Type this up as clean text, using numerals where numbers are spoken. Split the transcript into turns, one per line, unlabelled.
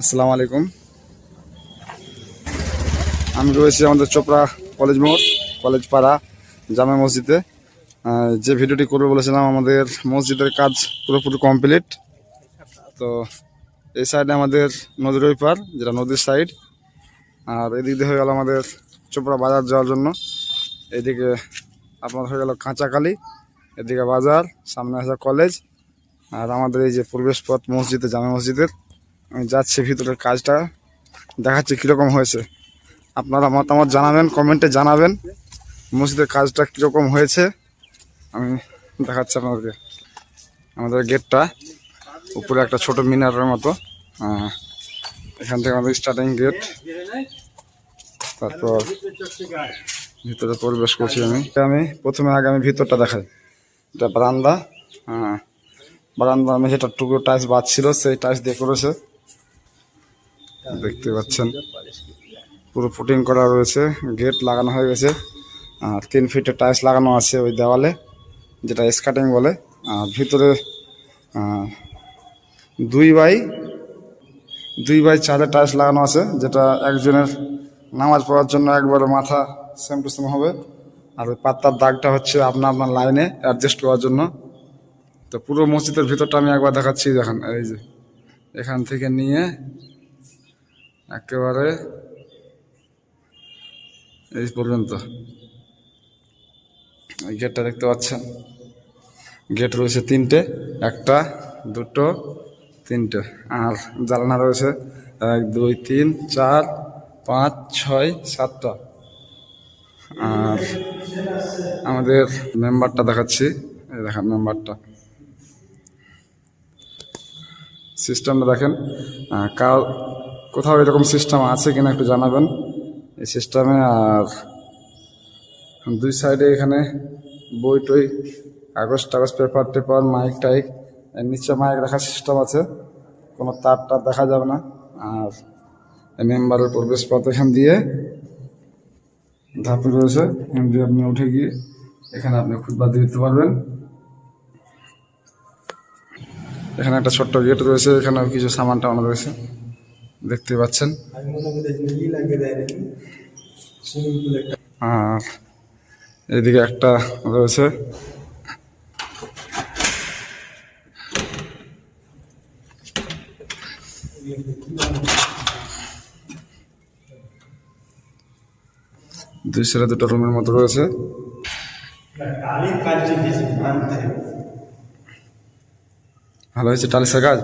আসসালামু আলাইকুম। আমি রয়েছি আমাদের চোপড়া কলেজ মোড়, কলেজ পাড়া জামে মসজিদে। যে ভিডিওটি করবো বলেছিলাম, আমাদের মসজিদের কাজ পুরোপুরি কমপ্লিট। তো এই সাইডে আমাদের নদীর ওই পার, যেটা নদীর সাইড, আর এদিক দিয়ে হয়ে গেল আমাদের চোপড়া বাজার যাওয়ার জন্য। এদিকে আপনার হয়ে গেল কাঁচাকালি, এদিকে বাজার, সামনে আছে কলেজ, আর আমাদের এই যে প্রবেশ পথ মসজিদে, জামে মসজিদের। আমি যাচ্ছি ভিতরের কাজটা দেখাচ্ছি কীরকম হয়েছে। আপনারা মতামত জানাবেন, কমেন্টে জানাবেন মসজিদের কাজটা কীরকম হয়েছে। আমি দেখাচ্ছি আপনাদেরকে। আমাদের গেটটা উপরে একটা ছোট মিনারের মতো, এখান থেকে আমাদের স্টার্টিং গেট। তারপর ভিতরে প্রবেশ করছি। আমি প্রথমে আমি ভিতরটা দেখাই। এটা বারান্দা। বারান্দা আমি যেটা টুকরো টাইলস বাদ ছিল, সেই টাইলস দিয়ে করেছে, দেখতে পাচ্ছেন। পুরো ফুটিং করা রয়েছে, গেট লাগানো হয়ে গেছে, আর 3 ফিটের টাইলস লাগানো আছে ওই দেওয়ালে, যেটা স্কাটিং বলে। আর ভিতরে 2x4 টাইলস লাগানো আছে, যেটা একজনের নামাজ পড়ার জন্য একবারে মাথা সেম টু সেম হবে। আর ওই পাত্তার দাগটা হচ্ছে আপনার লাইনে অ্যাডজাস্ট করার জন্য। তো পুরো মসজিদের ভিতরটা আমি একবার দেখাচ্ছি। দেখেন, এই যে এখান থেকে নিয়ে একেবারে এই পর্যন্ত এই গেটটা দেখতে পাচ্ছেন। গেট রয়েছে 3টে, 1, 2, 3টে। আর জানালা রয়েছে 1, 2, 3, 4, 5, 6, 7টা। আর আমাদের মেম্বারটা দেখাচ্ছি, এই দেখেন মেম্বারটা। সিস্টেমটা দেখেন, কোথাও এরকম সিস্টেম আছে কিনা একটু জানাবেন এই সিস্টেমে। আর 2 সাইডে এখানে বই টই, কাগজ টাগজ, পেপার টেপার, মাইক টাইক, এর নিচে মাইক রাখার সিস্টেম আছে, কোনো তার টার দেখা যাবে না। আর মেম্বারের প্রবেশ পথ এখান দিয়ে ধাপে রয়েছে, এখান দিয়ে আপনি উঠে গিয়ে এখানে আপনি খুতবা দিতে পারবেন। এখানে একটা ছোট্ট গেট রয়েছে, এখানে কিছু সামান টামান রয়েছে, দেখতে পাচ্ছেন। আর এদিকে একটা রয়েছে, দুই সাইডে 2টা রুমের মতো রয়েছে। ভালো হয়েছে টালিসের কাজ।